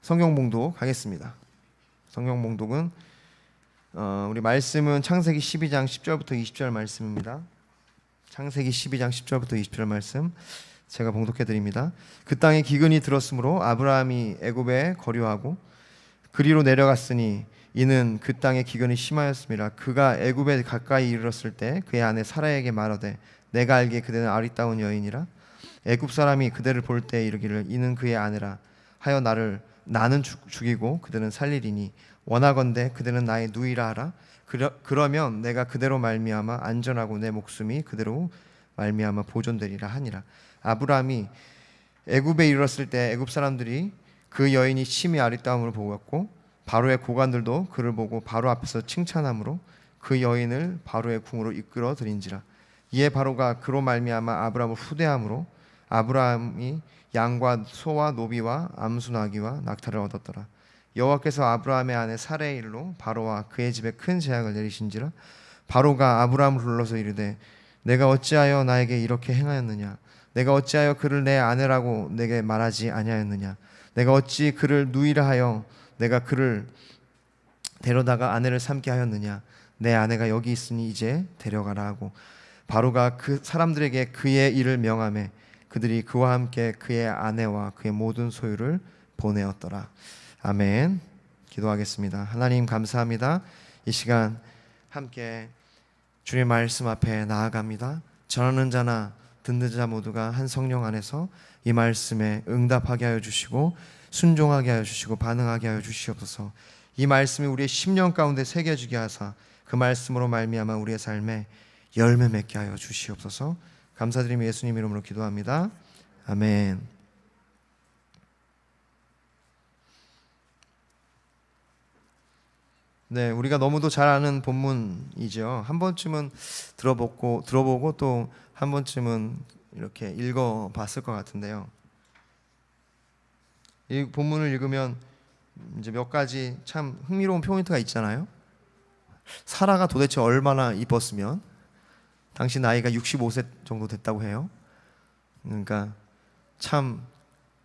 성경 봉독 하겠습니다. 성경 봉독은 우리 말씀은 창세기 12장 10절부터 20절 말씀입니다. 창세기 12장 10절부터 20절 말씀 제가 봉독해 드립니다. 그 땅에 기근이 들었으므로 아브라함이 애굽에 거류하고 그리로 내려갔으니 이는 그 땅에 기근이 심하였음이라. 그가 애굽에 가까이 이르렀을 때 그의 아내 사라에게 말하되 내가 알기에 그대는 아리따운 여인이라. 애굽 사람이 그대를 볼 때 이르기를 이는 그의 아내라 하여 나는 죽이고 그들은 살리리니 원하건대 그들은 나의 누이라 하라. 그러면 내가 그대로 말미암아 안전하고 내 목숨이 그대로 말미암아 보존되리라 하니라. 아브라함이 애굽에 이르렀을 때 애굽 사람들이 그 여인이 심히 아리따움을 보았고 바로의 고관들도 그를 보고 바로 앞에서 칭찬함으로 그 여인을 바로의 궁으로 이끌어 들인지라. 이에 바로가 그로 말미암아 아브라함을 후대함으로 아브라함이 양과 소와 노비와 암수 나귀와 낙타를 얻었더라. 여호와께서 아브라함의 아내 사레의 일로 바로와 그의 집에 큰 재앙을 내리신지라. 바로가 아브라함을 불러서 이르되 내가 어찌하여 나에게 이렇게 행하였느냐. 내가 어찌하여 그를 내 아내라고 내게 말하지 아니하였느냐. 내가 어찌 그를 누이라 하여 내가 그를 데려다가 아내를 삼게 하였느냐. 내 아내가 여기 있으니 이제 데려가라 하고 바로가 그 사람들에게 그의 일을 명하매 그들이 그와 함께 그의 아내와 그의 모든 소유를 보내었더라. 아멘. 기도하겠습니다. 하나님 감사합니다. 이 시간 함께 주의 말씀 앞에 나아갑니다. 전하는 자나 듣는 자 모두가 한 성령 안에서 이 말씀에 응답하게 하여 주시고 순종하게 하여 주시고 반응하게 하여 주시옵소서. 이 말씀이 우리의 심령 가운데 새겨지게 하사 그 말씀으로 말미암아 우리의 삶에 열매 맺게 하여 주시옵소서. 감사드리며 예수님 이름으로 기도합니다. 아멘. 네, 우리가 너무도 잘 아는 본문이죠. 한 번쯤은 들어보고 또 한 번쯤은 이렇게 읽어봤을 것 같은데요. 이 본문을 읽으면 이제 몇 가지 참 흥미로운 포인트가 있잖아요. 사라가 도대체 얼마나 이뻤으면 당시 나이가 65세 정도 됐다고 해요. 그러니까 참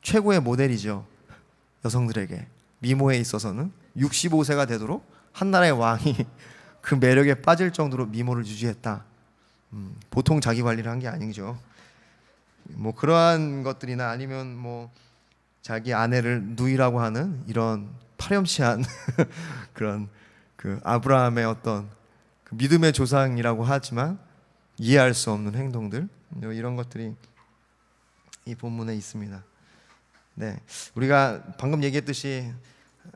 최고의 모델이죠. 여성들에게 미모에 있어서는 65세가 되도록 한 나라의 왕이 그 매력에 빠질 정도로 미모를 유지했다. 보통 자기 관리를 한 게 아니죠. 뭐 그러한 것들이나 아니면 뭐 자기 아내를 누이라고 하는 이런 파렴치한 그런 그 아브라함의 어떤 그 믿음의 조상이라고 하지만 이해할 수 없는 행동들, 이런 것들이 이 본문에 있습니다. 네, 우리가 방금 얘기했듯이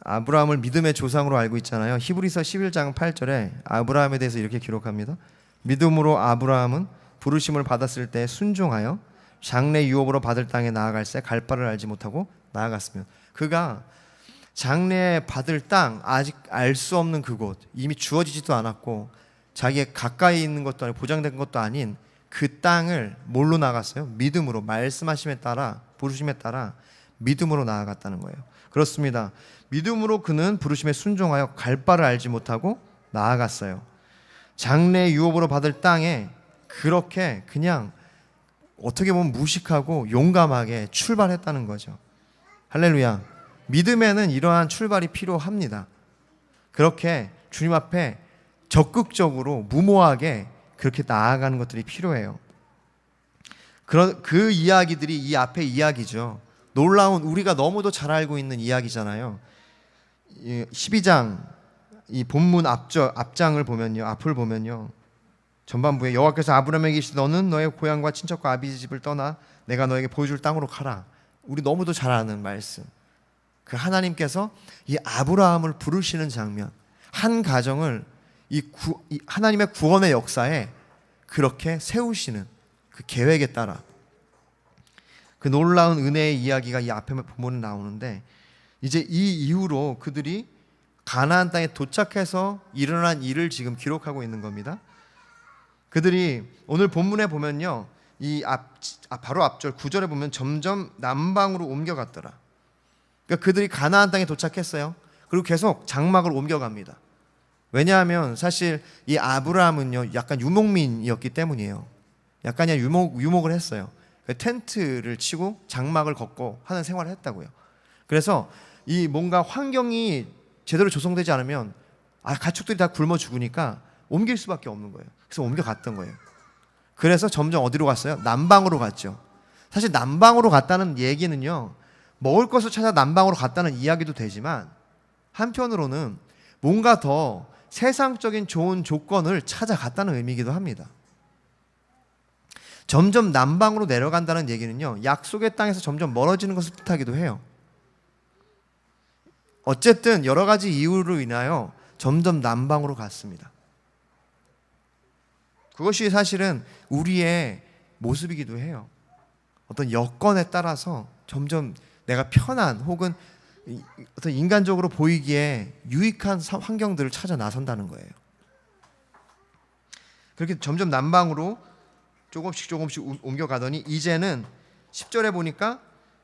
아브라함을 믿음의 조상으로 알고 있잖아요. 히브리서 11장 8절에 아브라함에 대해서 이렇게 기록합니다. 믿음으로 아브라함은 부르심을 받았을 때 순종하여 장래 유업으로 받을 땅에 나아갈새 갈 바를 알지 못하고 나아갔으며, 그가 장래에 받을 땅, 아직 알 수 없는 그곳, 이미 주어지지도 않았고 자기의 가까이 있는 것도 아니고 보장된 것도 아닌 그 땅을 뭘로 나갔어요? 믿음으로, 말씀하심에 따라, 부르심에 따라 믿음으로 나아갔다는 거예요. 그렇습니다. 믿음으로 그는 부르심에 순종하여 갈 바를 알지 못하고 나아갔어요. 장래 유업으로 받을 땅에 그렇게 그냥 어떻게 보면 무식하고 용감하게 출발했다는 거죠. 할렐루야. 믿음에는 이러한 출발이 필요합니다. 그렇게 주님 앞에 적극적으로 무모하게 그렇게 나아가는 것들이 필요해요. 그 이야기들이 이 앞에 이야기죠. 놀라운, 우리가 너무도 잘 알고 있는 이야기잖아요. 12장 이 본문 앞장을 보면요, 앞을 보면요, 전반부에 여호와께서 아브라함에게 이르시되 너는 너의 고향과 친척과 아비지 집을 떠나 내가 너에게 보여줄 땅으로 가라. 우리 너무도 잘 아는 말씀. 그 하나님께서 이 아브라함을 부르시는 장면, 한 가정을 이 하나님의 구원의 역사에 그렇게 세우시는 그 계획에 따라 그 놀라운 은혜의 이야기가 이 앞에 본문에 나오는데, 이제 이 이후로 그들이 가나안 땅에 도착해서 일어난 일을 지금 기록하고 있는 겁니다. 그들이 오늘 본문에 보면요, 바로 앞절 9절에 보면 점점 남방으로 옮겨갔더라. 그러니까 그들이 가나안 땅에 도착했어요. 그리고 계속 장막을 옮겨갑니다. 왜냐하면 사실 이 아브라함은요, 약간 유목민이었기 때문이에요. 약간 그냥 유목을 했어요. 텐트를 치고 장막을 걷고 하는 생활을 했다고요. 그래서 이 뭔가 환경이 제대로 조성되지 않으면 가축들이 다 굶어 죽으니까 옮길 수밖에 없는 거예요. 그래서 옮겨갔던 거예요. 그래서 점점 어디로 갔어요? 남방으로 갔죠. 사실 남방으로 갔다는 얘기는요, 먹을 것을 찾아 남방으로 갔다는 이야기도 되지만 한편으로는 뭔가 더 세상적인 좋은 조건을 찾아갔다는 의미이기도 합니다. 점점 남방으로 내려간다는 얘기는요, 약속의 땅에서 점점 멀어지는 것을 뜻하기도 해요. 어쨌든 여러 가지 이유로 인하여 점점 남방으로 갔습니다. 그것이 사실은 우리의 모습이기도 해요. 어떤 여건에 따라서 점점 내가 편한 혹은 어떤 인간적으로 보이기에 유익한 환경들을 찾아 나선다는 거예요. 그렇게 점점 남방으로 조금씩 옮겨가더니 이제는 10절에 보니까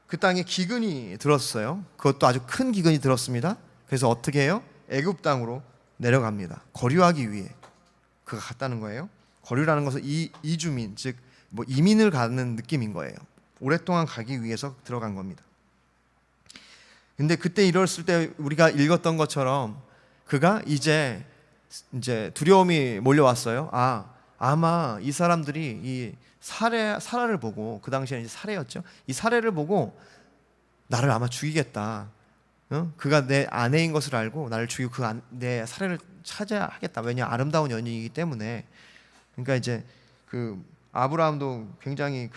그 땅에 기근이 들었어요. 그것도 아주 큰 기근이 들었습니다. 그래서 어떻게 해요? 애굽 땅으로 내려갑니다. 거류하기 위해 그가 갔다는 거예요. 거류라는 것은 이주민, 즉 뭐 이민을 가는 느낌인 거예요. 오랫동안 가기 위해서 들어간 겁니다. 근데 그때 이랬을 때 우리가 읽었던 것처럼 그가 이제 두려움이 몰려왔어요. 아마 이 사람들이 이 사라를 보고, 그 당시에는 이제 사례였죠. 이 사례를 보고 나를 아마 죽이겠다. 그가 내 아내인 것을 알고 나를 죽이고 내 사례를 차지하겠다. 왜냐, 아름다운 연인이기 때문에. 그러니까 이제 그 아브라함도 굉장히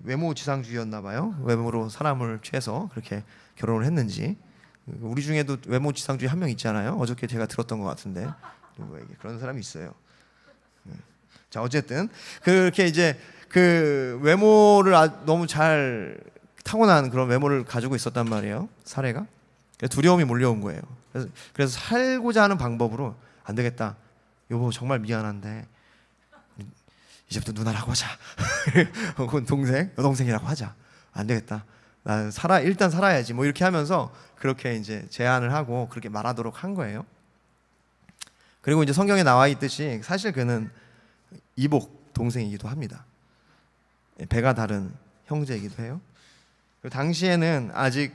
외모 지상주의였나 봐요. 외모로 사람을 취해서 그렇게 결혼을 했는지. 우리 중에도 외모 지상주의 한 명 있잖아요. 어저께 제가 들었던 것 같은데 누구에게 그런 사람이 있어요. 자, 어쨌든 그렇게 이제 그 외모를 너무 잘 타고난 그런 외모를 가지고 있었단 말이에요. 사례가. 두려움이 몰려온 거예요. 그래서 살고자 하는 방법으로 안 되겠다. 여보 정말 미안한데 이제부터 누나라고 하자. 혹은 여동생이라고 하자. 안 되겠다. 난 일단 살아야지. 뭐 이렇게 하면서 그렇게 이제 제안을 하고 그렇게 말하도록 한 거예요. 그리고 이제 성경에 나와 있듯이 사실 그는 이복 동생이기도 합니다. 배가 다른 형제이기도 해요. 그리고 당시에는 아직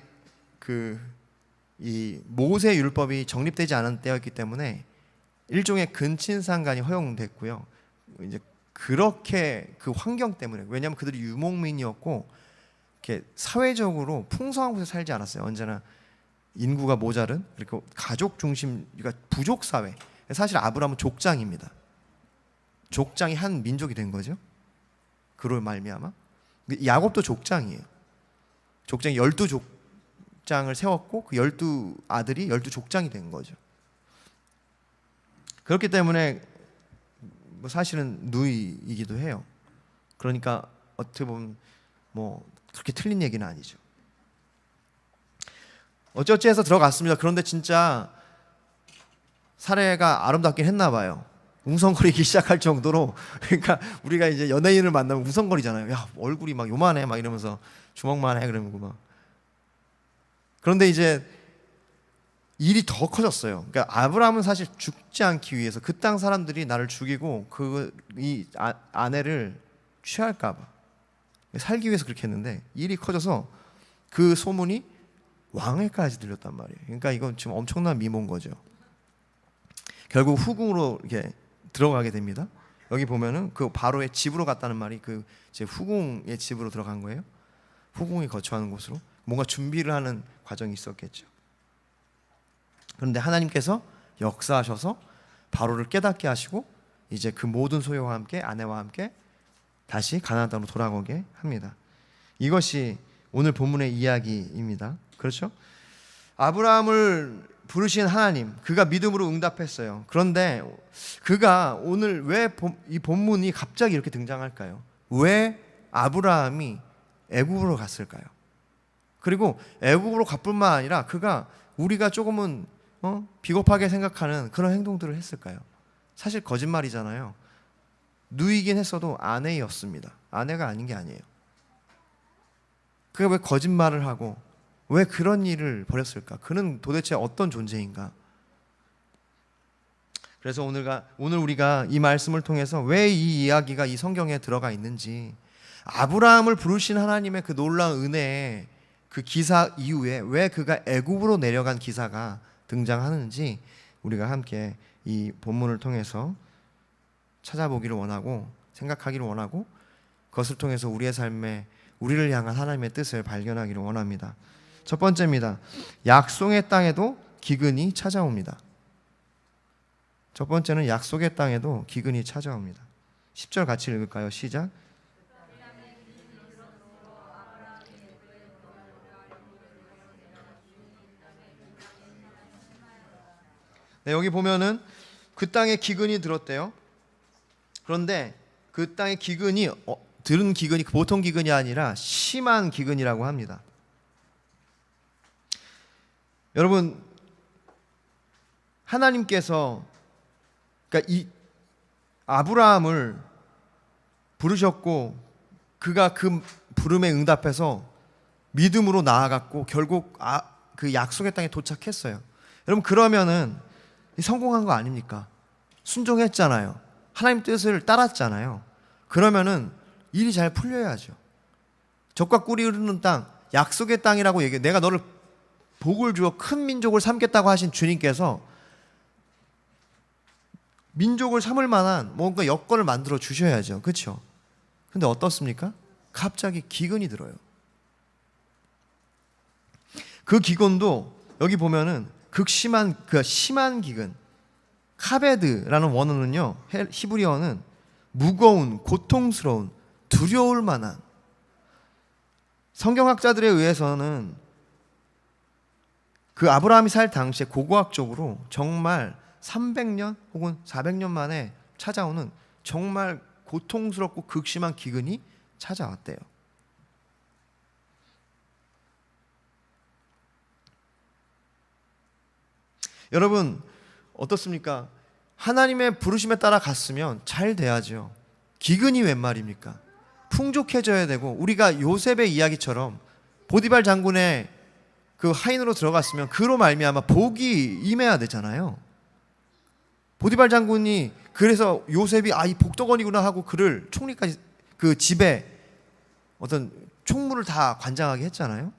이 모세 율법이 정립되지 않은 때였기 때문에 일종의 근친상간이 허용됐고요. 이제 그렇게 그 환경 때문에, 왜냐하면 그들이 유목민이었고 이렇게 사회적으로 풍성한 곳에 살지 않았어요. 언제나 인구가 모자른, 그리고 가족 중심, 그러니까 부족 사회. 사실 아브라함은 족장입니다. 족장이 한 민족이 된 거죠. 그로 말미암아. 야곱도 족장이에요. 족장이 12족장을 세웠고 그 12아들이 12족장이 된 거죠. 그렇기 때문에 뭐 사실은 누이이기도 해요. 그러니까 어떻게 보면 뭐 그렇게 틀린 얘기는 아니죠. 어찌어찌 해서 들어갔습니다. 그런데 진짜 사례가 아름답긴 했나 봐요. 웅성거리기 시작할 정도로. 그러니까 우리가 이제 연예인을 만나면 웅성거리잖아요. 야, 얼굴이 막 요만해 막 이러면서 주먹만 해 그러고 막. 그런데 이제 일이 더 커졌어요. 그러니까 아브라함은 사실 죽지 않기 위해서 그 땅 사람들이 나를 죽이고 이 아내를 취할까 봐 살기 위해서 그렇게 했는데, 일이 커져서 그 소문이 왕에까지 들렸단 말이에요. 그러니까 이건 지금 엄청난 미모인 거죠. 결국 후궁으로 이렇게 들어가게 됩니다. 여기 보면은 그 바로의 집으로 갔다는 말이 이제 후궁의 집으로 들어간 거예요. 후궁이 거처하는 곳으로 뭔가 준비를 하는 과정이 있었겠죠. 그런데 하나님께서 역사하셔서 바로를 깨닫게 하시고 이제 그 모든 소유와 함께 아내와 함께 다시 가나안 땅으로 돌아오게 합니다. 이것이 오늘 본문의 이야기입니다. 그렇죠? 아브라함을 부르신 하나님, 그가 믿음으로 응답했어요. 그런데 그가 오늘 왜 이 본문이 갑자기 이렇게 등장할까요? 왜 아브라함이 애굽으로 갔을까요? 그리고 애굽으로 갈 뿐만 아니라 그가 우리가 조금은 비겁하게 생각하는 그런 행동들을 했을까요? 사실 거짓말이잖아요. 누이긴 했어도 아내였습니다. 아내가 아닌 게 아니에요. 그가 왜 거짓말을 하고 왜 그런 일을 벌였을까? 그는 도대체 어떤 존재인가? 그래서 오늘 우리가 이 말씀을 통해서 왜 이 이야기가 이 성경에 들어가 있는지, 아브라함을 부르신 하나님의 그 놀라운 은혜에 그 기사 이후에 왜 그가 애굽으로 내려간 기사가 등장하는지 우리가 함께 이 본문을 통해서 찾아보기를 원하고 생각하기를 원하고 그것을 통해서 우리의 삶에 우리를 향한 하나님의 뜻을 발견하기를 원합니다. 첫 번째입니다. 약속의 땅에도 기근이 찾아옵니다. 첫 번째는 약속의 땅에도 기근이 찾아옵니다. 10절 같이 읽을까요? 시작. 네, 여기 보면은 그 땅에 기근이 들었대요. 그런데 그 땅에 기근이 들은 기근이 보통 기근이 아니라 심한 기근이라고 합니다. 여러분, 하나님께서 그러니까 이 아브라함을 부르셨고 그가 그 부름에 응답해서 믿음으로 나아갔고 결국 그 약속의 땅에 도착했어요. 여러분, 그러면은 성공한 거 아닙니까? 순종했잖아요. 하나님 뜻을 따랐잖아요. 그러면은 일이 잘 풀려야죠. 젖과 꿀이 흐르는 땅, 약속의 땅이라고 얘기해. 내가 너를 복을 주어 큰 민족을 삼겠다고 하신 주님께서 민족을 삼을 만한 뭔가 여건을 만들어 주셔야죠. 그렇죠? 근데 어떻습니까? 갑자기 기근이 들어요. 그 기근도 여기 보면은 극심한 그 심한 기근, 카베드라는 원어는요, 히브리어는 무거운, 고통스러운, 두려울 만한. 성경학자들에 의해서는 그 아브라함이 살 당시에 고고학적으로 정말 300년 혹은 400년 만에 찾아오는 정말 고통스럽고 극심한 기근이 찾아왔대요. 여러분, 어떻습니까? 하나님의 부르심에 따라 갔으면 잘 돼야죠. 기근이 웬 말입니까? 풍족해져야 되고, 우리가 요셉의 이야기처럼 보디발 장군의 그 하인으로 들어갔으면 그로 말미암아 복이 임해야 되잖아요. 보디발 장군이 그래서 요셉이 이 복덕원이구나 하고 그를 총리까지 그 집에 어떤 총무를 다 관장하게 했잖아요.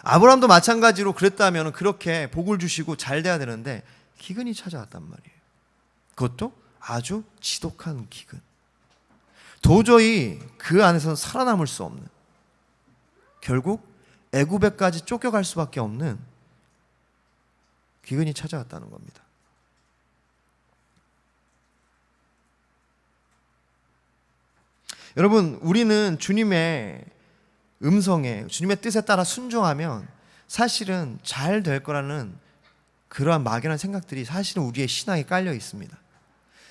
아브라함도 마찬가지로 그랬다면 그렇게 복을 주시고 잘 돼야 되는데 기근이 찾아왔단 말이에요. 그것도 아주 지독한 기근. 도저히 그 안에서는 살아남을 수 없는, 결국 애굽에까지 쫓겨갈 수밖에 없는 기근이 찾아왔다는 겁니다. 여러분, 우리는 주님의 음성에, 주님의 뜻에 따라 순종하면 사실은 잘 될 거라는 그러한 막연한 생각들이 사실은 우리의 신앙에 깔려 있습니다.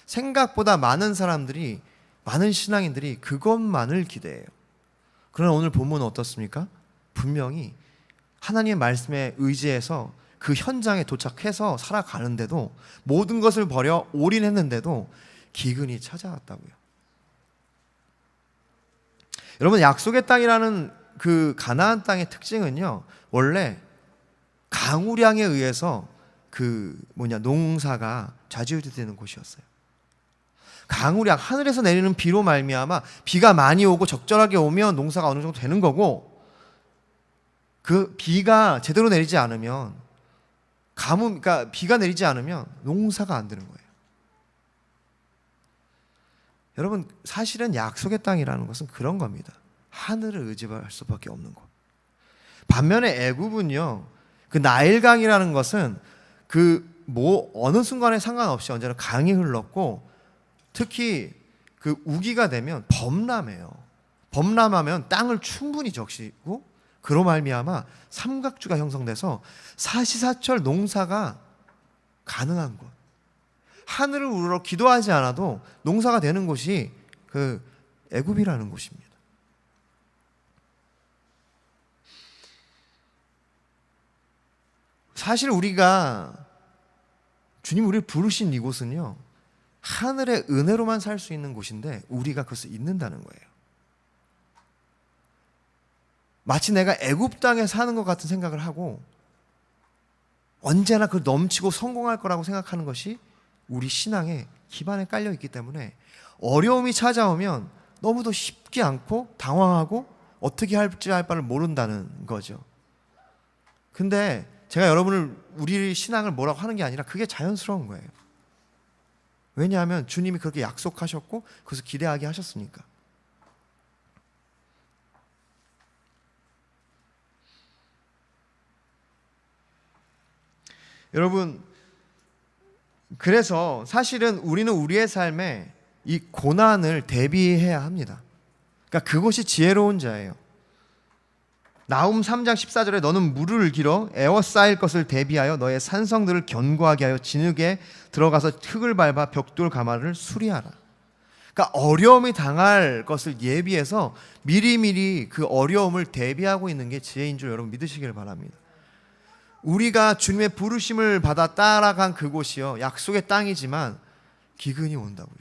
생각보다 많은 사람들이, 많은 신앙인들이 그것만을 기대해요. 그러나 오늘 본문은 어떻습니까? 분명히 하나님의 말씀에 의지해서 그 현장에 도착해서 살아가는데도, 모든 것을 버려 올인했는데도 기근이 찾아왔다고요. 여러분, 약속의 땅이라는 그 가나안 땅의 특징은요, 원래 강우량에 의해서 농사가 좌지우지되는 곳이었어요. 강우량, 하늘에서 내리는 비로 말미암아 비가 많이 오고 적절하게 오면 농사가 어느 정도 되는 거고, 그 비가 제대로 내리지 않으면 그러니까 비가 내리지 않으면 농사가 안 되는 거예요. 여러분, 사실은 약속의 땅이라는 것은 그런 겁니다. 하늘을 의지할 수밖에 없는 곳. 반면에 애굽은요, 그 나일강이라는 것은 어느 순간에 상관없이 언제나 강이 흘렀고, 특히 그 우기가 되면 범람해요. 범람하면 땅을 충분히 적시고, 그로 말미암아 삼각주가 형성돼서 사시사철 농사가 가능한 곳. 하늘을 우러러 기도하지 않아도 농사가 되는 곳이 그 애굽이라는 곳입니다. 사실 우리가 주님 우리를 부르신 이곳은요, 하늘의 은혜로만 살 수 있는 곳인데 우리가 그것을 잊는다는 거예요. 마치 내가 애굽 땅에 사는 것 같은 생각을 하고 언제나 그 넘치고 성공할 거라고 생각하는 것이 우리 신앙의 기반에 깔려 있기 때문에 어려움이 찾아오면 너무도 쉽지 않고 당황하고 어떻게 할지 할 바를 모른다는 거죠. 근데 제가 여러분을 우리 신앙을 뭐라고 하는 게 아니라 그게 자연스러운 거예요. 왜냐하면 주님이 그렇게 약속하셨고 그래서 기대하게 하셨으니까. 여러분, 그래서 사실은 우리는 우리의 삶에 이 고난을 대비해야 합니다. 그러니까 그것이 지혜로운 자예요. 나훔 3장 14절에 너는 물을 길어 에워싸일 것을 대비하여 너의 산성들을 견고하게 하여 진흙에 들어가서 흙을 밟아 벽돌 가마를 수리하라. 그러니까 어려움이 당할 것을 예비해서 미리미리 그 어려움을 대비하고 있는 게 지혜인 줄 여러분 믿으시길 바랍니다. 우리가 주님의 부르심을 받아 따라간 그곳이요, 약속의 땅이지만 기근이 온다고요.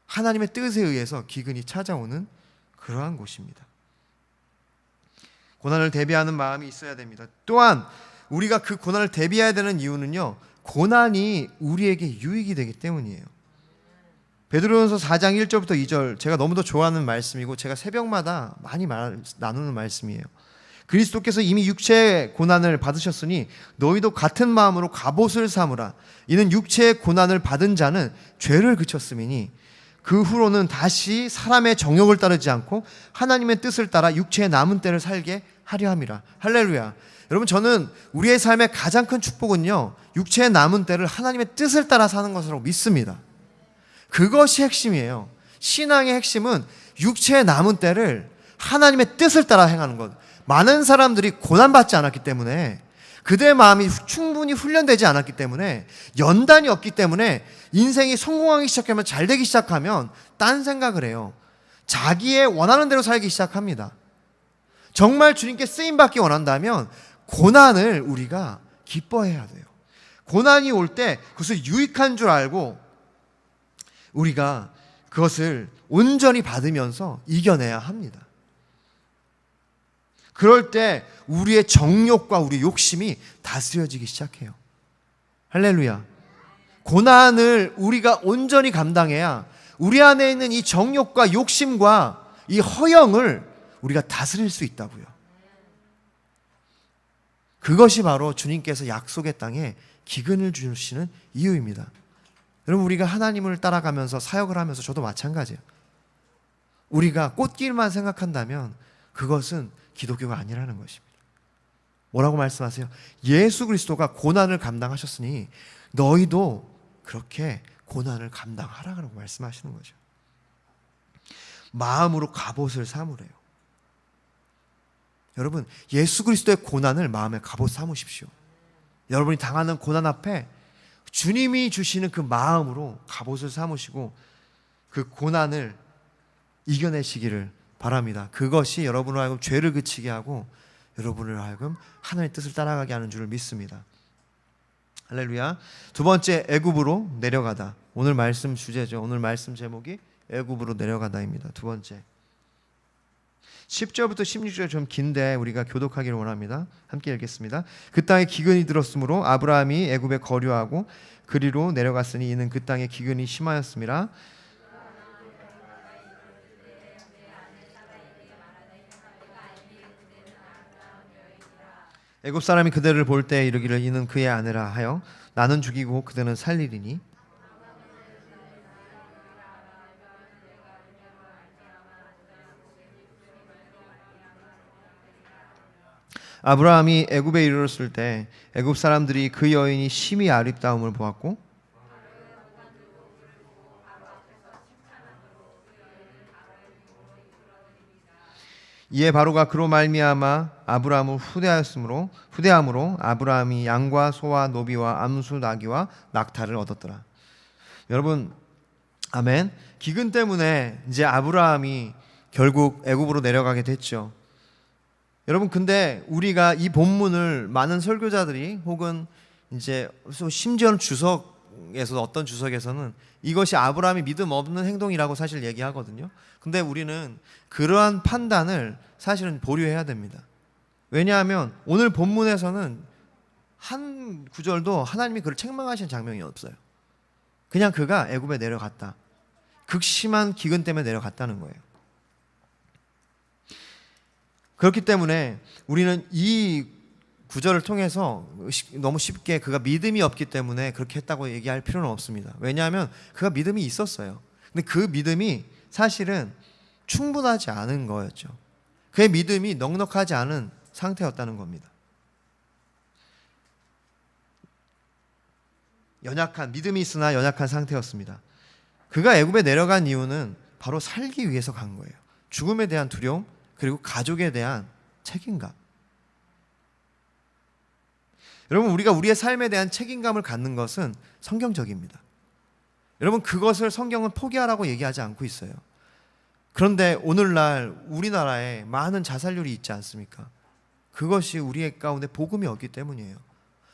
하나님의 뜻에 의해서 기근이 찾아오는 그러한 곳입니다. 고난을 대비하는 마음이 있어야 됩니다. 또한 우리가 그 고난을 대비해야 되는 이유는요, 고난이 우리에게 유익이 되기 때문이에요. 베드로전서 4장 1절부터 2절, 제가 너무도 좋아하는 말씀이고 제가 새벽마다 많이 나누는 말씀이에요. 그리스도께서 이미 육체의 고난을 받으셨으니 너희도 같은 마음으로 갑옷을 삼으라. 이는 육체의 고난을 받은 자는 죄를 그쳤음이니 그 후로는 다시 사람의 정욕을 따르지 않고 하나님의 뜻을 따라 육체의 남은 때를 살게 하려 함이라. 할렐루야. 여러분, 저는 우리의 삶의 가장 큰 축복은요, 육체의 남은 때를 하나님의 뜻을 따라 사는 것으로 믿습니다. 그것이 핵심이에요. 신앙의 핵심은 육체의 남은 때를 하나님의 뜻을 따라 행하는 것. 많은 사람들이 고난받지 않았기 때문에, 그들의 마음이 충분히 훈련되지 않았기 때문에, 연단이 없기 때문에 인생이 성공하기 시작하면, 잘 되기 시작하면 딴 생각을 해요. 자기의 원하는 대로 살기 시작합니다. 정말 주님께 쓰임받기 원한다면 고난을 우리가 기뻐해야 돼요. 고난이 올 때 그것을 유익한 줄 알고 우리가 그것을 온전히 받으면서 이겨내야 합니다. 그럴 때 우리의 정욕과 우리의 욕심이 다스려지기 시작해요. 할렐루야. 고난을 우리가 온전히 감당해야 우리 안에 있는 이 정욕과 욕심과 이 허영을 우리가 다스릴 수 있다고요. 그것이 바로 주님께서 약속의 땅에 기근을 주시는 이유입니다. 여러분, 우리가 하나님을 따라가면서 사역을 하면서 저도 마찬가지예요. 우리가 꽃길만 생각한다면 그것은 기독교가 아니라는 것입니다. 뭐라고 말씀하세요? 예수 그리스도가 고난을 감당하셨으니 너희도 그렇게 고난을 감당하라고 말씀하시는 거죠. 마음으로 갑옷을 삼으래요. 여러분, 예수 그리스도의 고난을 마음에 갑옷 삼으십시오. 여러분이 당하는 고난 앞에 주님이 주시는 그 마음으로 갑옷을 삼으시고 그 고난을 이겨내시기를 바랍니다. 그것이 여러분을 하여금 죄를 그치게 하고 여러분을 하여금 하나님의 뜻을 따라가게 하는 줄을 믿습니다. 할렐루야. 두 번째, 애굽으로 내려가다. 오늘 말씀 주제죠. 오늘 말씀 제목이 애굽으로 내려가다입니다. 두 번째, 10절부터 16절 좀 긴데 우리가 교독하기를 원합니다. 함께 읽겠습니다. 그 땅에 기근이 들었으므로 아브라함이 애굽에 거류하고 그리로 내려갔으니 이는 그 땅에 기근이 심하였음이라. 애굽 사람이 그들을 볼 때 이르기를 이는 그의 아내라 하여 나는 죽이고 그들은 살리리니 아브라함이 애굽에 이르렀을 때 애굽 사람들이 그 여인이 심히 아름다움을 보았고 이에 바로가 그로 말미암아 아브라함을 후대함으로 아브라함이 양과 소와 노비와 암수 나귀와 낙타를 얻었더라. 여러분, 아멘. 기근 때문에 이제 아브라함이 결국 애굽으로 내려가게 됐죠. 여러분, 근데 우리가 이 본문을 많은 설교자들이 혹은 이제 심지어는 주석에서 어떤 주석에서는 이것이 아브라함이 믿음 없는 행동이라고 사실 얘기하거든요. 근데 우리는 그러한 판단을 사실은 보류해야 됩니다. 왜냐하면 오늘 본문에서는 한 구절도 하나님이 그를 책망하시는 장면이 없어요. 그냥 그가 애굽에 내려갔다. 극심한 기근 때문에 내려갔다는 거예요. 그렇기 때문에 우리는 이 구절을 통해서 너무 쉽게 그가 믿음이 없기 때문에 그렇게 했다고 얘기할 필요는 없습니다. 왜냐하면 그가 믿음이 있었어요. 근데 그 믿음이 사실은 충분하지 않은 거였죠. 그의 믿음이 넉넉하지 않은 상태였다는 겁니다. 연약한, 믿음이 있으나 연약한 상태였습니다. 그가 애굽에 내려간 이유는 바로 살기 위해서 간 거예요. 죽음에 대한 두려움, 그리고 가족에 대한 책임감. 여러분, 우리가 우리의 삶에 대한 책임감을 갖는 것은 성경적입니다. 여러분, 그것을 성경은 포기하라고 얘기하지 않고 있어요. 그런데 오늘날 우리나라에 많은 자살률이 있지 않습니까? 그것이 우리의 가운데 복음이 없기 때문이에요.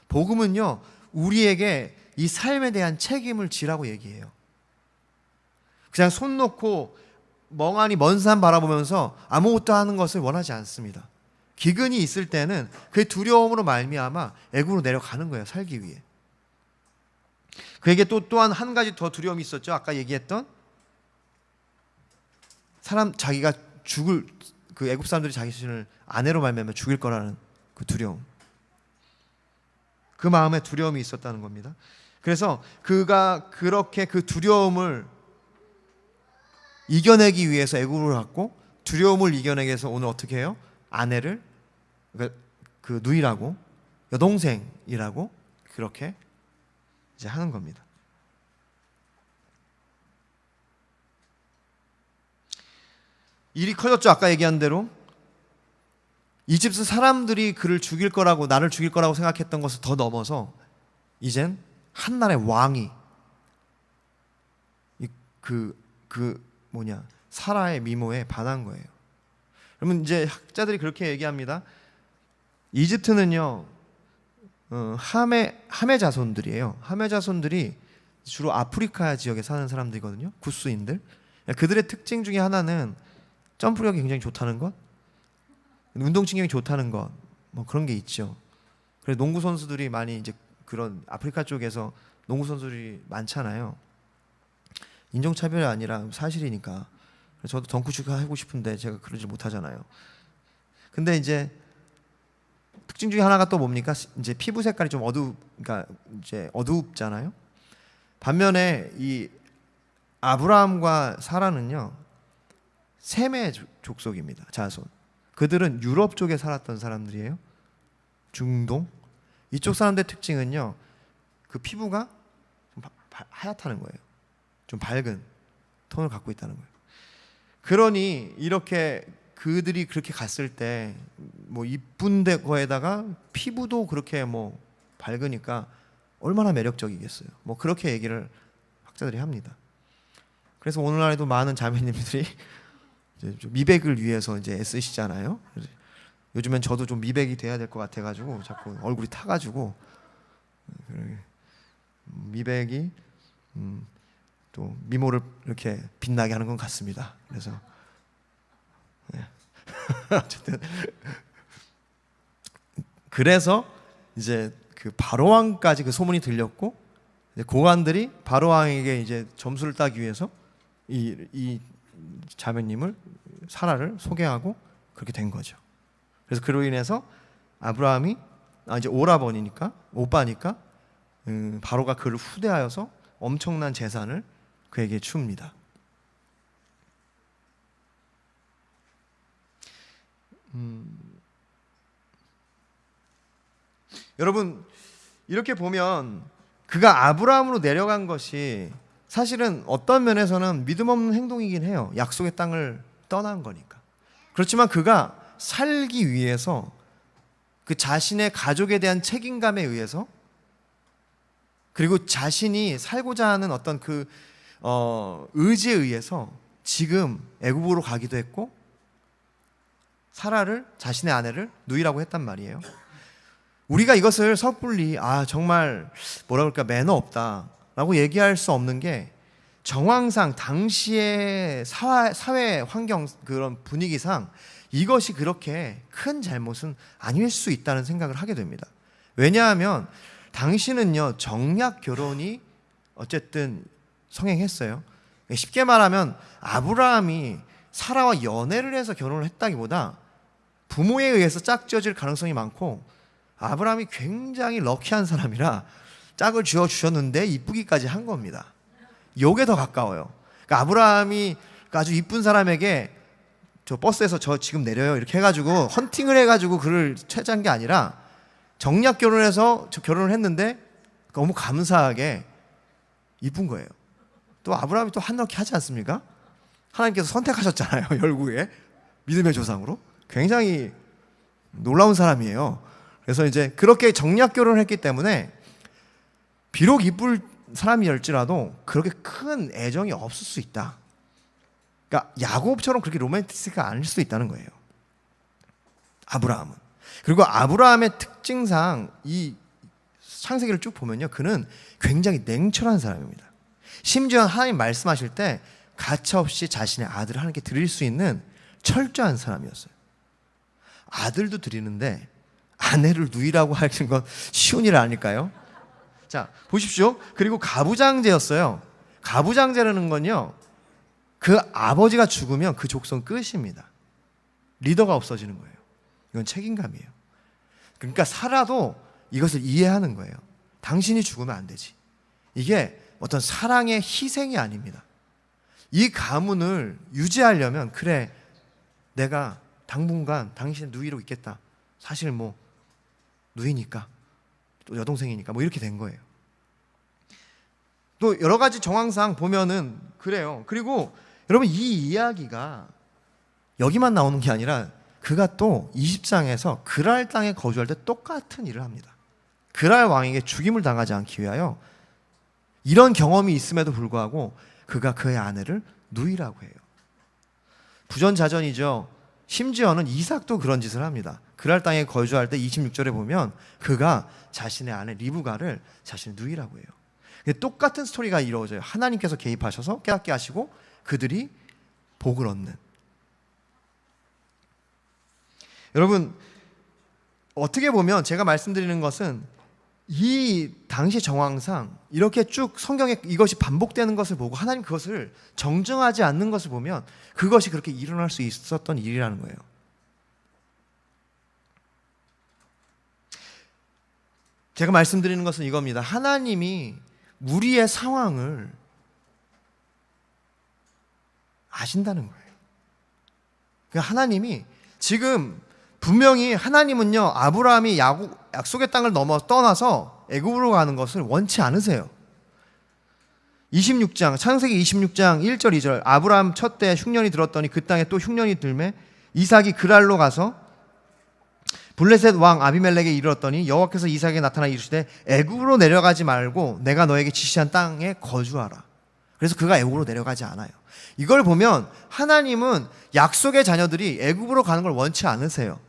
복음은요, 우리에게 이 삶에 대한 책임을 지라고 얘기해요. 그냥 손 놓고 멍하니 먼 산 바라보면서 아무것도 하는 것을 원하지 않습니다. 기근이 있을 때는 그 두려움으로 말미암아 애굽으로 내려가는 거예요. 살기 위해. 그에게 또한 한 가지 더 두려움이 있었죠. 아까 얘기했던 자기가 죽을, 그 애굽 사람들이 자기 자신을 아내로 말미암아 죽일 거라는 그 두려움. 그 마음에 두려움이 있었다는 겁니다. 그래서 그가 그렇게 그 두려움을 이겨내기 위해서 애굽으로 갔고, 두려움을 이겨내기 위해서 오늘 어떻게 해요? 아내를, 그러니까 그 누이라고, 여동생이라고 그렇게 이제 하는 겁니다. 일이 커졌죠. 아까 얘기한 대로 이집트 사람들이 그를 죽일 거라고, 나를 죽일 거라고 생각했던 것을 더 넘어서 이젠 한나라의 왕이 사라의 미모에 반한 거예요. 그러면 이제 학자들이 그렇게 얘기합니다. 이집트는요, 함의 자손들이에요. 함의 자손들이 주로 아프리카 지역에 사는 사람들이거든요. 구스인들. 그들의 특징 중에 하나는 점프력이 굉장히 좋다는 것, 운동신경이 좋다는 것, 뭐 그런 게 있죠. 그래서 농구 선수들이 많이 이제 그런 아프리카 쪽에서 농구 선수들이 많잖아요. 인종차별이 아니라 사실이니까. 저도 덩크슛 하고 싶은데 제가 그러지 못하잖아요. 근데 이제 특징 중에 하나가 또 뭡니까? 이제 피부 색깔이 좀 그러니까 이제 어둡잖아요. 반면에 이 아브라함과 사라는요, 셈의 족속입니다. 자손. 그들은 유럽 쪽에 살았던 사람들이에요. 중동. 이쪽 사람들의 특징은요, 그 피부가 좀 하얗다는 거예요. 좀 밝은 톤을 갖고 있다는 거예요. 그러니 이렇게 그들이 그렇게 갔을 때 뭐 이쁜 거에다가 피부도 그렇게 뭐 밝으니까 얼마나 매력적이겠어요. 뭐 그렇게 얘기를 학자들이 합니다. 그래서 오늘날에도 많은 자매님들이 이제 좀 미백을 위해서 이제 애쓰시잖아요. 요즘엔 저도 좀 미백이 돼야 될 것 같아가지고 자꾸 얼굴이 타가지고 미백이 또 미모를 이렇게 빛나게 하는 건 같습니다. 그래서 어쨌든 그래서 이제 그 바로 왕까지 그 소문이 들렸고, 이제 고관들이 바로 왕에게 이제 점수를 따기 위해서 이 자매님을, 사라를 소개하고 그렇게 된 거죠. 그래서 그로 인해서 아브라함이 이제 오빠니까 바로가 그를 후대하여서 엄청난 재산을 그에게 줍니다. 여러분, 이렇게 보면 그가 아브라함으로 내려간 것이 사실은 어떤 면에서는 믿음 없는 행동이긴 해요. 약속의 땅을 떠난 거니까. 그렇지만 그가 살기 위해서, 그 자신의 가족에 대한 책임감에 의해서, 그리고 자신이 살고자 하는 어떤 그 의지에 의해서 지금 애굽으로 가기도 했고, 사라를, 자신의 아내를 누이라고 했단 말이에요. 우리가 이것을 섣불리 정말 뭐라 그럴까, 매너 없다라고 얘기할 수 없는 게, 정황상 당시의 사회 환경, 그런 분위기상 이것이 그렇게 큰 잘못은 아닐 수 있다는 생각을 하게 됩니다. 왜냐하면 당시는요, 정략 결혼이 어쨌든 성행했어요. 쉽게 말하면 아브라함이 사라와 연애를 해서 결혼을 했다기보다 부모에 의해서 짝지어질 가능성이 많고, 아브라함이 굉장히 럭키한 사람이라 짝을 지어주셨는데 이쁘기까지 한 겁니다. 요게 더 가까워요. 그러니까 아브라함이 아주 이쁜 사람에게 저 버스에서 저 지금 내려요 이렇게 해가지고 헌팅을 해가지고 그를 채잔 게 아니라 정략 결혼해서 저 결혼을 했는데 너무 감사하게 이쁜 거예요. 또 아브라함이 또 한럭키 하지 않습니까? 하나님께서 선택하셨잖아요. 결국에 믿음의 조상으로. 굉장히 놀라운 사람이에요. 그래서 이제 그렇게 정략 결혼을 했기 때문에 비록 이쁠 사람이었지라도 그렇게 큰 애정이 없을 수 있다. 그러니까 야곱처럼 그렇게 로맨티스가 아닐 수도 있다는 거예요. 아브라함은. 그리고 아브라함의 특징상 이 창세기를 쭉 보면요, 그는 굉장히 냉철한 사람입니다. 심지어 하나님 말씀하실 때 가차없이 자신의 아들을 하나님께 드릴 수 있는 철저한 사람이었어요. 아들도 드리는데 아내를 누이라고 하는 건 쉬운 일 아닐까요? 자, 보십시오. 그리고 가부장제였어요. 가부장제라는 건요, 그 아버지가 죽으면 그 족속 끝입니다. 리더가 없어지는 거예요. 이건 책임감이에요. 그러니까 살아도 이것을 이해하는 거예요. 당신이 죽으면 안 되지. 이게 어떤 사랑의 희생이 아닙니다. 이 가문을 유지하려면, 그래, 내가 당분간 당신의 누이로 있겠다. 사실 뭐 누이니까, 또 여동생이니까 뭐 이렇게 된 거예요. 또 여러 가지 정황상 보면은 그래요. 그리고 여러분, 이 이야기가 여기만 나오는 게 아니라 그가 또 20장에서 그랄 땅에 거주할 때 똑같은 일을 합니다. 그랄 왕에게 죽임을 당하지 않기 위하여 이런 경험이 있음에도 불구하고 그가 그의 아내를 누이라고 해요. 부전자전이죠. 심지어는 이삭도 그런 짓을 합니다. 그랄 땅에 거주할 때 26절에 보면 그가 자신의 아내 리브가를 자신의 누이라고 해요. 똑같은 스토리가 이루어져요. 하나님께서 개입하셔서 깨닫게 하시고 그들이 복을 얻는. 여러분, 어떻게 보면 제가 말씀드리는 것은 이 당시 정황상 이렇게 쭉 성경에 이것이 반복되는 것을 보고 하나님 그것을 정정하지 않는 것을 보면 그것이 그렇게 일어날 수 있었던 일이라는 거예요. 제가 말씀드리는 것은 이겁니다. 하나님이 우리의 상황을 아신다는 거예요. 그러니까 하나님이 지금 분명히 하나님은요, 아브라함이 약속의 땅을 떠나서 애굽으로 가는 것을 원치 않으세요. 26장, 창세기 26장 1절 2절, 아브라함 첫때 흉년이 들었더니 그 땅에 또 흉년이 들매 이삭이 그랄로 가서 블레셋 왕 아비멜렉에 이르렀더니 여호와께서 이삭에게 나타나 이르시되 애굽으로 내려가지 말고 내가 너에게 지시한 땅에 거주하라. 그래서 그가 애굽으로 내려가지 않아요. 이걸 보면 하나님은 약속의 자녀들이 애굽으로 가는 걸 원치 않으세요.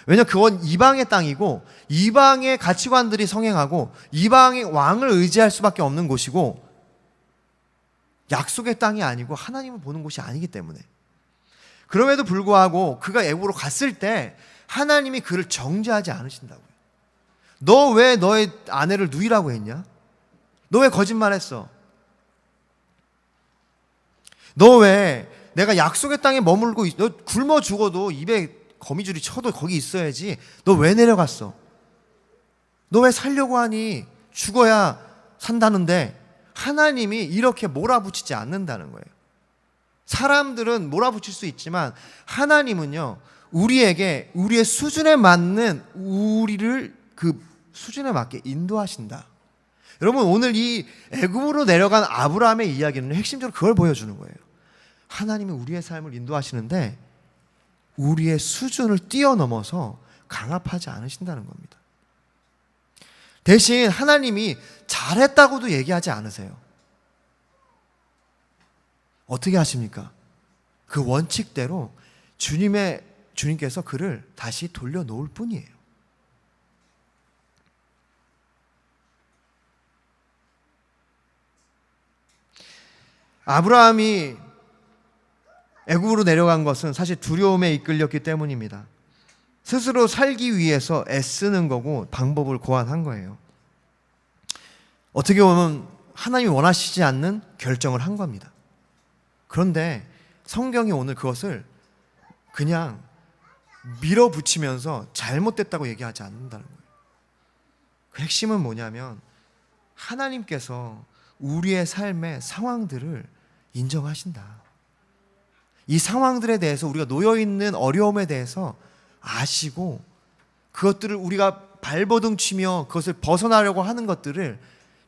왜냐하면 그건 이방의 땅이고 이방의 가치관들이 성행하고 이방의 왕을 의지할 수밖에 없는 곳이고 약속의 땅이 아니고 하나님을 보는 곳이 아니기 때문에. 그럼에도 불구하고 그가 애굽으로 갔을 때 하나님이 그를 정죄하지 않으신다고요. 너 왜 너의 아내를 누이라고 했냐? 너 왜 거짓말했어? 너 왜 내가 약속의 땅에 머물고 너 굶어 죽어도 입에 거미줄이 쳐도 거기 있어야지. 너 왜 내려갔어? 너 왜 살려고 하니? 죽어야 산다는데 하나님이 이렇게 몰아붙이지 않는다는 거예요. 사람들은 몰아붙일 수 있지만 하나님은요, 우리에게 우리의 수준에 맞는 우리를 그 수준에 맞게 인도하신다. 여러분, 오늘 이 애굽으로 내려간 아브라함의 이야기는 핵심적으로 그걸 보여주는 거예요. 하나님이 우리의 삶을 인도하시는데 우리의 수준을 뛰어넘어서 강압하지 않으신다는 겁니다. 대신 하나님이 잘했다고도 얘기하지 않으세요. 어떻게 하십니까? 그 원칙대로 주님께서 그를 다시 돌려놓을 뿐이에요. 아브라함이 애굽으로 내려간 것은 사실 두려움에 이끌렸기 때문입니다. 스스로 살기 위해서 애쓰는 거고 방법을 고안한 거예요. 어떻게 보면 하나님이 원하시지 않는 결정을 한 겁니다. 그런데 성경이 오늘 그것을 그냥 밀어붙이면서 잘못됐다고 얘기하지 않는다는 거예요. 그 핵심은 뭐냐면 하나님께서 우리의 삶의 상황들을 인정하신다. 이 상황들에 대해서 우리가 놓여있는 어려움에 대해서 아시고 그것들을 우리가 발버둥 치며 그것을 벗어나려고 하는 것들을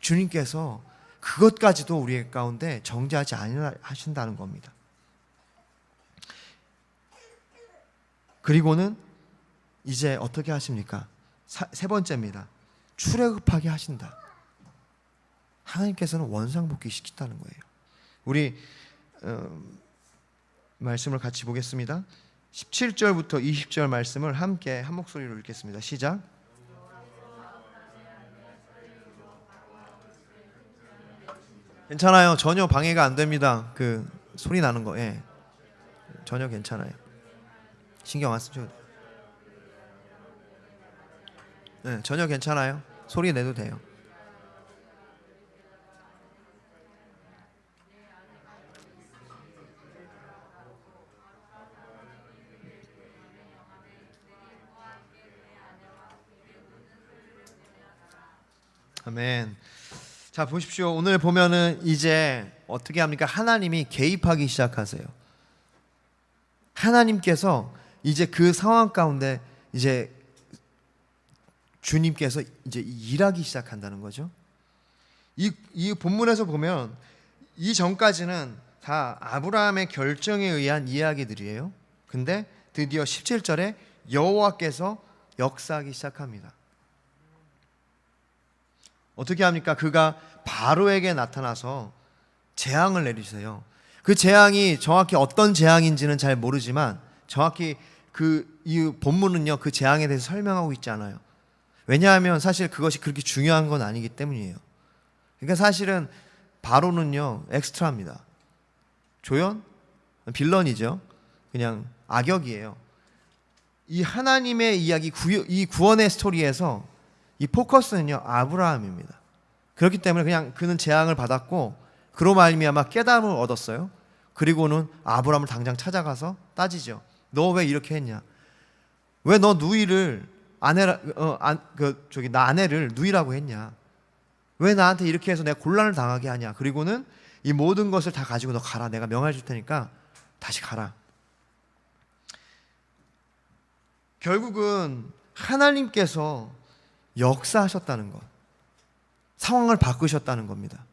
주님께서 그것까지도 우리 가운데 정죄하지 않으신다는 겁니다. 그리고는 이제 어떻게 하십니까? 세 번째입니다. 출애굽하게 하신다. 하나님께서는 원상복귀 시킨다는 거예요. 우리 말씀을 같이 보겠습니다. 17절부터 20절 말씀을 함께 한 목소리로 읽겠습니다. 시작. 괜찮아요. 전혀 방해가 안 됩니다. 그 소리 나는 거, 예, 전혀 괜찮아요. 신경 안 쓰셔도 돼요. 네, 전혀 괜찮아요. 소리 내도 돼요. 아멘. 자, 보십시오. 오늘 보면은 이제 어떻게 합니까? 하나님이 개입하기 시작하세요. 하나님께서 이제 그 상황 가운데 이제 주님께서 이제 일하기 시작한다는 거죠. 이 본문에서 보면 이 전까지는 다 아브라함의 결정에 의한 이야기들이에요. 근데 드디어 17절에 여호와께서 역사하기 시작합니다. 어떻게 합니까? 그가 바로에게 나타나서 재앙을 내리세요. 그 재앙이 정확히 어떤 재앙인지는 잘 모르지만 정확히 이 본문은요, 그 재앙에 대해서 설명하고 있지 않아요. 왜냐하면 사실 그것이 그렇게 중요한 건 아니기 때문이에요. 그러니까 사실은 바로는요, 엑스트라입니다. 조연? 빌런이죠. 그냥 악역이에요. 이 하나님의 이야기, 이 구원의 스토리에서 이 포커스는요, 아브라함입니다. 그렇기 때문에 그냥 그는 재앙을 받았고 그로 말미암아 깨달음을 얻었어요. 그리고는 아브라함을 당장 찾아가서 따지죠. 너 왜 이렇게 했냐? 왜 너 누이를 나 아내를 누이라고 했냐? 왜 나한테 이렇게 해서 내가 곤란을 당하게 하냐? 그리고는 이 모든 것을 다 가지고 너 가라. 내가 명할 줄 테니까 다시 가라. 결국은 하나님께서 역사하셨다는 것, 상황을 바꾸셨다는 겁니다.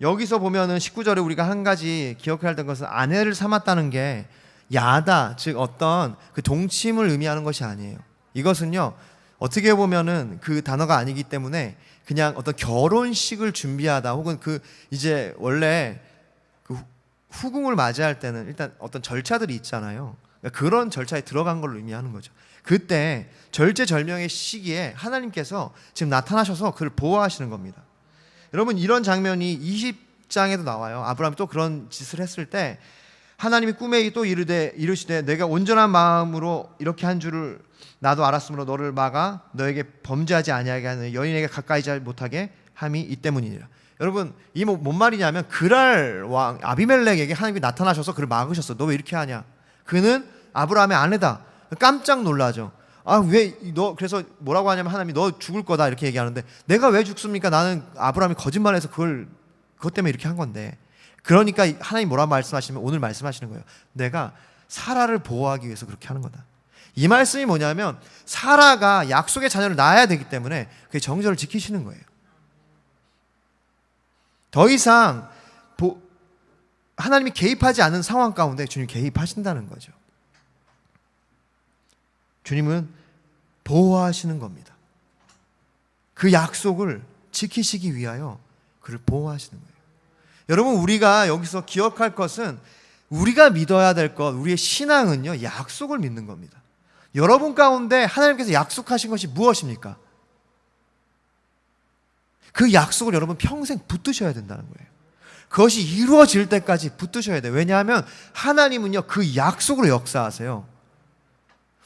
여기서 보면은 19절에 우리가 한 가지 기억해야 될 것은 아내를 삼았다는 게 야다, 즉 어떤 그 동침을 의미하는 것이 아니에요. 이것은요, 어떻게 보면은 그 단어가 아니기 때문에 그냥 어떤 결혼식을 준비하다, 혹은 이제 원래 그 후궁을 맞이할 때는 일단 어떤 절차들이 있잖아요. 그러니까 그런 절차에 들어간 걸 의미하는 거죠. 그때 절제절명의 시기에 하나님께서 지금 나타나셔서 그를 보호하시는 겁니다. 여러분, 이런 장면이 20장에도 나와요. 아브라함이 또 그런 짓을 했을 때 하나님이 꿈에 또 이르시되 내가 온전한 마음으로 이렇게 한 줄을 나도 알았으므로 너를 막아 너에게 범죄하지 아니하게 하는 여인에게 가까이 잘 못하게 함이 이 때문이니라. 여러분, 이 뭔 말이냐면 그랄 왕 아비멜렉에게 하나님이 나타나셔서 그를 막으셨어. 너 왜 이렇게 하냐? 그는 아브라함의 아내다. 깜짝 놀라죠. 왜 너, 그래서 뭐라고 하냐면 하나님이 너 죽을 거다 이렇게 얘기하는데 내가 왜 죽습니까? 나는 아브라함이 거짓말해서 그것 때문에 이렇게 한 건데. 그러니까 하나님 뭐라 말씀하시면 오늘 말씀하시는 거예요. 내가 사라를 보호하기 위해서 그렇게 하는 거다. 이 말씀이 뭐냐면 사라가 약속의 자녀를 낳아야 되기 때문에 그 정절을 지키시는 거예요. 더 이상 하나님이 개입하지 않은 상황 가운데 주님 개입하신다는 거죠. 주님은 보호하시는 겁니다. 그 약속을 지키시기 위하여 그를 보호하시는 거예요. 여러분, 우리가 여기서 기억할 것은 우리가 믿어야 될 것, 우리의 신앙은요, 약속을 믿는 겁니다. 여러분 가운데 하나님께서 약속하신 것이 무엇입니까? 그 약속을 여러분 평생 붙드셔야 된다는 거예요. 그것이 이루어질 때까지 붙드셔야 돼요. 왜냐하면 하나님은요, 그 약속으로 역사하세요.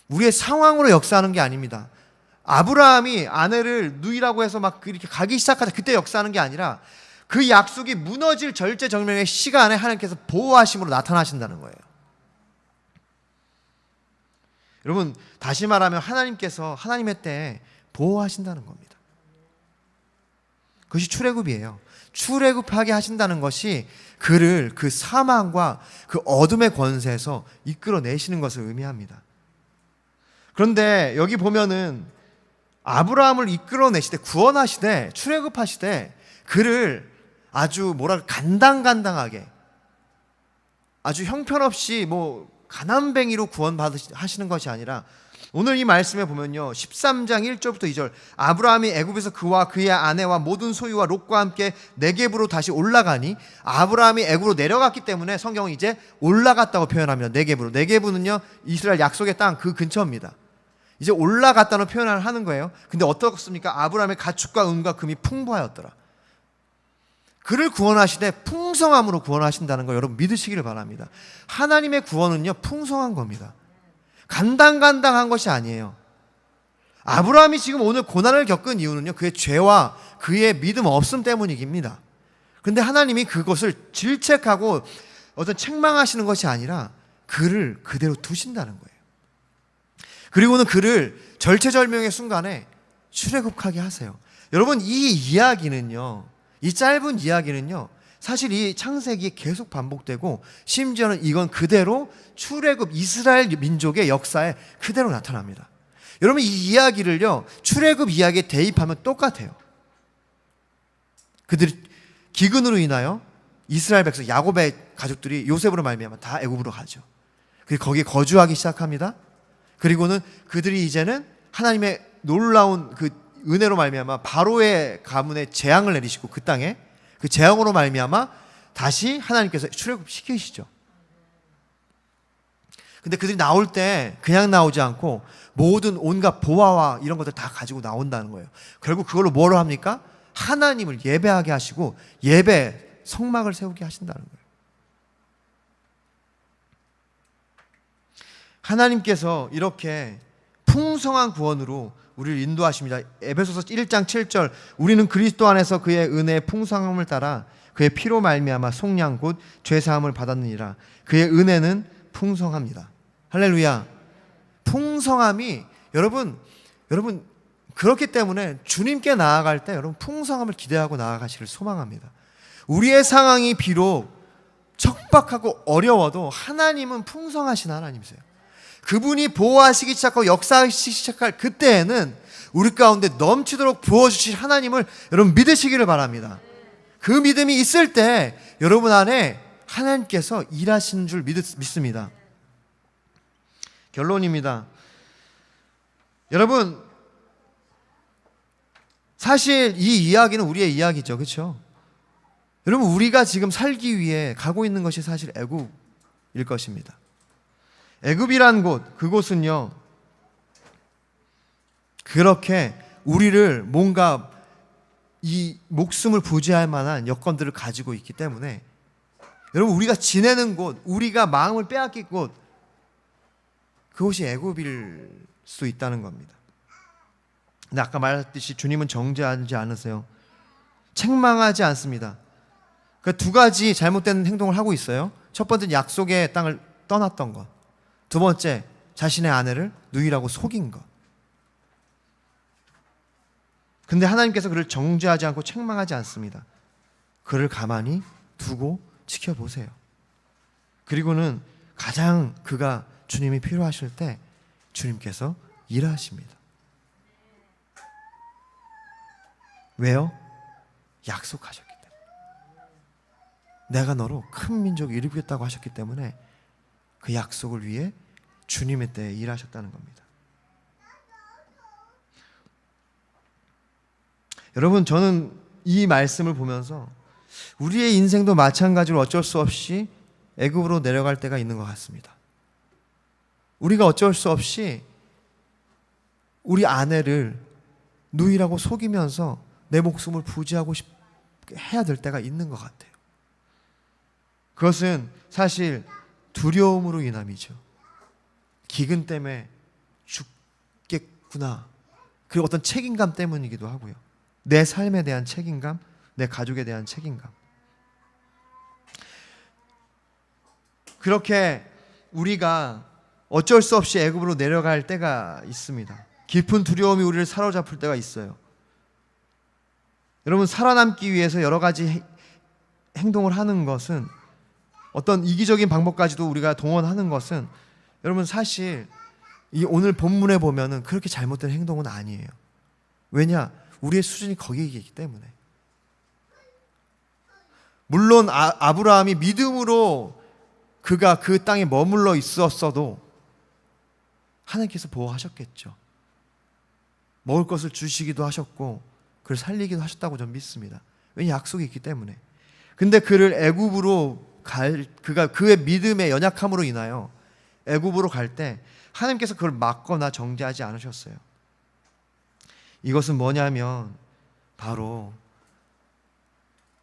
우리의 상황으로 역사하는 게 아닙니다. 아브라함이 아내를 누이라고 해서 막 이렇게 가기 시작하자 그때 역사하는 게 아니라 그 약속이 무너질 절제절명의 시간에 하나님께서 보호하심으로 나타나신다는 거예요. 여러분, 다시 말하면 하나님께서 하나님의 때에 보호하신다는 겁니다. 그것이 출애굽이에요. 출애굽하게 하신다는 것이 그를 그 사망과 그 어둠의 권세에서 이끌어내시는 것을 의미합니다. 그런데 여기 보면은 아브라함을 이끌어내시되 구원하시되 출애굽하시되 그를 아주 간당간당하게 아주 형편없이 가난뱅이로 구원하시는 것이 아니라 오늘 이 말씀에 보면요 13장 1절부터 2절 아브라함이 애굽에서 그와 그의 아내와 모든 소유와 롯과 함께 네겝으로 다시 올라가니 아브라함이 애굽으로 내려갔기 때문에 성경은 이제 올라갔다고 표현합니다. 네겝으로는요 이스라엘 약속의 땅 그 근처입니다. 이제 올라갔다는 표현을 하는 거예요. 근데 어떻습니까? 아브라함의 가축과 은과 금이 풍부하였더라. 그를 구원하시되 풍성함으로 구원하신다는 걸 여러분 믿으시기를 바랍니다. 하나님의 구원은요 풍성한 겁니다. 간당간당한 것이 아니에요. 아브라함이 지금 오늘 고난을 겪은 이유는요 그의 죄와 그의 믿음 없음 때문입니다. 그런데 하나님이 그것을 질책하고 어떤 책망하시는 것이 아니라 그를 그대로 두신다는 거예요. 그리고는 그를 절체절명의 순간에 출애굽하게 하세요. 여러분 이 이야기는요 이 짧은 이야기는요 사실 이 창세기에 계속 반복되고 심지어는 이건 그대로 출애굽 이스라엘 민족의 역사에 그대로 나타납니다. 여러분 이 이야기를요 출애굽 이야기에 대입하면 똑같아요. 그들이 기근으로 인하여 이스라엘 백성 야곱의 가족들이 요셉으로 말미암아 다 애굽으로 가죠. 그리고 거기에 거주하기 시작합니다. 그리고는 그들이 이제는 하나님의 놀라운 그 은혜로 말미암아 바로의 가문에 재앙을 내리시고 그 땅에 그 재앙으로 말미암아 다시 하나님께서 출애굽시키시죠. 근데 그들이 나올 때 그냥 나오지 않고 모든 온갖 보화와 이런 것들 다 가지고 나온다는 거예요. 결국 그걸로 뭐를 합니까? 하나님을 예배하게 하시고 예배 성막을 세우게 하신다는 거예요. 하나님께서 이렇게 풍성한 구원으로 우리를 인도하십니다. 에베소서 1장 7절 우리는 그리스도 안에서 그의 은혜의 풍성함을 따라 그의 피로 말미암아 속량 곧 죄사함을 받았느니라. 그의 은혜는 풍성합니다. 할렐루야. 풍성함이 여러분 그렇기 때문에 주님께 나아갈 때 여러분 풍성함을 기대하고 나아가시길 소망합니다. 우리의 상황이 비록 척박하고 어려워도 하나님은 풍성하신 하나님이세요. 그분이 보호하시기 시작하고 역사하시기 시작할 그때에는 우리 가운데 넘치도록 부어주실 하나님을 여러분 믿으시기를 바랍니다. 그 믿음이 있을 때 여러분 안에 하나님께서 일하시는 줄 믿습니다. 결론입니다. 여러분 사실 이 이야기는 우리의 이야기죠. 그렇죠? 여러분 우리가 지금 살기 위해 가고 있는 것이 사실 애굽일 것입니다. 애굽이란 곳, 그곳은요 그렇게 우리를 뭔가 이 목숨을 부지할 만한 여건들을 가지고 있기 때문에 여러분 우리가 지내는 곳, 우리가 마음을 빼앗길 곳 그곳이 애굽일 수 있다는 겁니다. 근데 아까 말했듯이 주님은 정죄하지 않으세요. 책망하지 않습니다. 그 두 가지 잘못된 행동을 하고 있어요. 첫 번째는 약속의 땅을 떠났던 것, 두 번째 자신의 아내를 누이라고 속인 것. 근데 하나님께서 그를 정죄하지 않고 책망하지 않습니다. 그를 가만히 두고 지켜보세요. 그리고는 가장 그가 주님이 필요하실 때 주님께서 일하십니다. 왜요? 약속하셨기 때문에. 내가 너로 큰 민족을 이루겠다고 하셨기 때문에 그 약속을 위해 주님의 때에 일하셨다는 겁니다. 여러분 저는 이 말씀을 보면서 우리의 인생도 마찬가지로 어쩔 수 없이 애굽으로 내려갈 때가 있는 것 같습니다. 우리가 어쩔 수 없이 우리 아내를 누이라고 속이면서 내 목숨을 부지하고 해야 될 때가 있는 것 같아요. 그것은 사실 두려움으로 인함이죠. 기근 때문에 죽겠구나. 그리고 어떤 책임감 때문이기도 하고요. 내 삶에 대한 책임감, 내 가족에 대한 책임감. 그렇게 우리가 어쩔 수 없이 애굽으로 내려갈 때가 있습니다. 깊은 두려움이 우리를 사로잡을 때가 있어요. 여러분, 살아남기 위해서 여러 가지 행동을 하는 것은, 어떤 이기적인 방법까지도 우리가 동원하는 것은, 여러분 사실 이 오늘 본문에 보면은 그렇게 잘못된 행동은 아니에요. 왜냐? 우리의 수준이 거기에 있기 때문에. 물론 아브라함이 믿음으로 그가 그 땅에 머물러 있었어도 하나님께서 보호하셨겠죠. 먹을 것을 주시기도 하셨고 그를 살리기도 하셨다고 저는 믿습니다. 왜냐? 약속이 있기 때문에. 근데 그를 애굽으로 그가 그의 믿음의 연약함으로 인하여 애굽으로 갈 때 하나님께서 그걸 막거나 정죄하지 않으셨어요. 이것은 뭐냐면 바로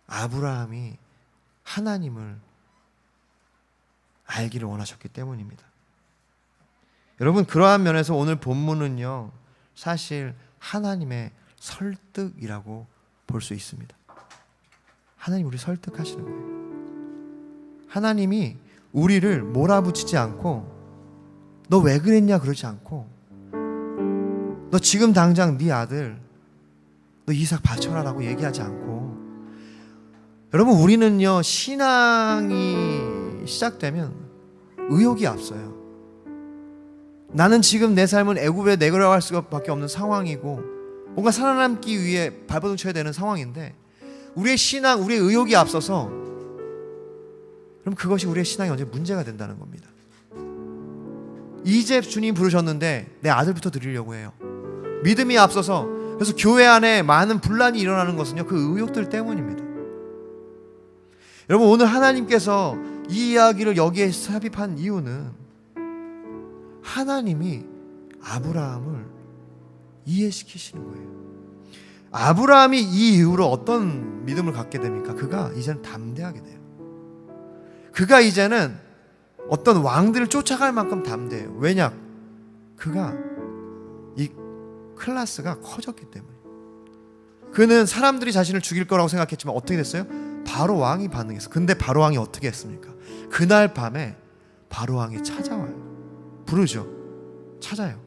아브라함이 하나님을 알기를 원하셨기 때문입니다. 여러분, 그러한 면에서 오늘 본문은요, 사실 하나님의 설득이라고 볼 수 있습니다. 하나님 우리 설득하시는 거예요. 하나님이 우리를 몰아붙이지 않고 너 왜 그랬냐 그러지 않고 너 지금 당장 네 아들 너 이삭 바쳐라라고 얘기하지 않고, 여러분 우리는요 신앙이 시작되면 의욕이 앞서요. 나는 지금 내 삶은 애굽에 내려갈 수밖에 없는 상황이고 뭔가 살아남기 위해 발버둥 쳐야 되는 상황인데 우리의 신앙, 우리의 의욕이 앞서서, 그럼 그것이 우리의 신앙이 언제 문제가 된다는 겁니다. 이제 주님 부르셨는데 내 아들부터 드리려고 해요. 믿음이 앞서서. 그래서 교회 안에 많은 분란이 일어나는 것은요 그 의욕들 때문입니다. 여러분, 오늘 하나님께서 이 이야기를 여기에 삽입한 이유는 하나님이 아브라함을 이해시키시는 거예요. 아브라함이 이 이후로 어떤 믿음을 갖게 됩니까? 그가 이제는 담대하게 돼요. 그가 이제는 어떤 왕들을 쫓아갈 만큼 담대해요. 왜냐? 그가 이 클래스가 커졌기 때문에. 그는 사람들이 자신을 죽일 거라고 생각했지만 어떻게 됐어요? 바로 왕이 반응했어. 근데 바로 왕이 어떻게 했습니까? 그날 밤에 바로 왕이 찾아와요. 부르죠. 찾아요.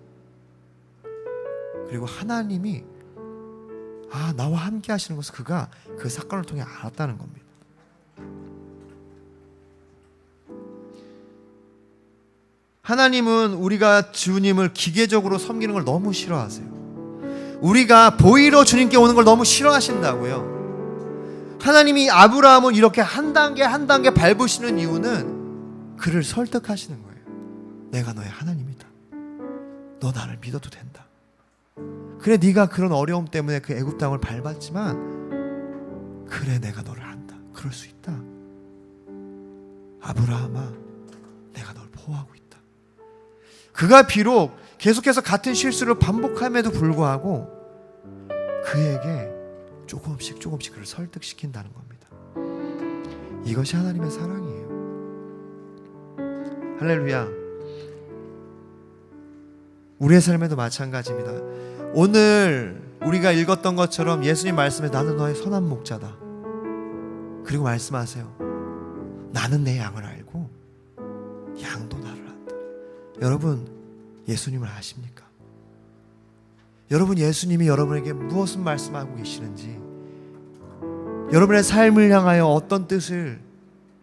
그리고 하나님이 나와 함께 하시는 것을 그가 그 사건을 통해 알았다는 겁니다. 하나님은 우리가 주님을 기계적으로 섬기는 걸 너무 싫어하세요. 우리가 보이러 주님께 오는 걸 너무 싫어하신다고요. 하나님이 아브라함을 이렇게 한 단계 한 단계 밟으시는 이유는 그를 설득하시는 거예요. 내가 너의 하나님이다. 너 나를 믿어도 된다. 그래, 네가 그런 어려움 때문에 그 애굽 땅을 밟았지만 그래, 내가 너를 안다. 그럴 수 있다. 아브라함아, 내가 너를 보호하고 있다. 그가 비록 계속해서 같은 실수를 반복함에도 불구하고 그에게 조금씩 그를 설득시킨다는 겁니다. 이것이 하나님의 사랑이에요. 할렐루야. 우리의 삶에도 마찬가지입니다. 오늘 우리가 읽었던 것처럼 예수님 말씀에 나는 너의 선한 목자다. 그리고 말씀하세요. 나는 내 양을 알고 양도 나를 안다. 여러분, 예수님을 아십니까? 여러분, 예수님이 여러분에게 무엇을 말씀하고 계시는지, 여러분의 삶을 향하여 어떤 뜻을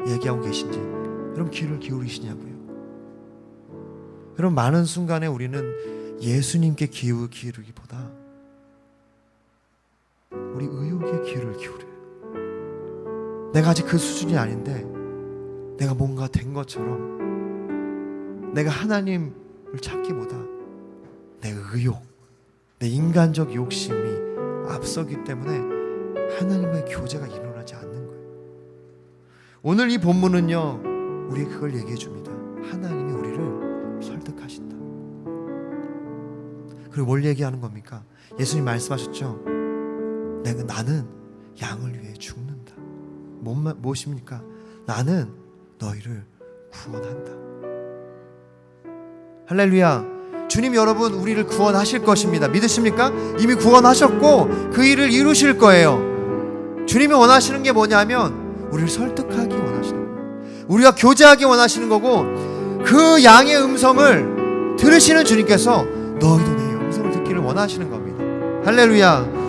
얘기하고 계신지 여러분 귀를 기울이시냐고요? 여러분, 많은 순간에 우리는 예수님께 기울이기보다 우리 의욕에 귀를 기울여요. 내가 아직 그 수준이 아닌데 내가 뭔가 된 것처럼 내가 하나님을 찾기보다 내 의욕, 내 인간적 욕심이 앞서기 때문에 하나님과의 교제가 일어나지 않는 거예요. 오늘 이 본문은요 우리에게 그걸 얘기해 줍니다. 하나님이 우리를 설득하신다. 그리고 뭘 얘기하는 겁니까? 예수님 말씀하셨죠. 나는 양을 위해 죽는다. 무엇입니까? 나는 너희를 구원한다. 할렐루야. 주님, 여러분 우리를 구원하실 것입니다. 믿으십니까? 이미 구원하셨고 그 일을 이루실 거예요. 주님이 원하시는 게 뭐냐면 우리를 설득하기 원하시는 거예요. 우리가 교제하기 원하시는 거고, 그 양의 음성을 들으시는 주님께서 너희도 내 음성을 듣기를 원하시는 겁니다. 할렐루야.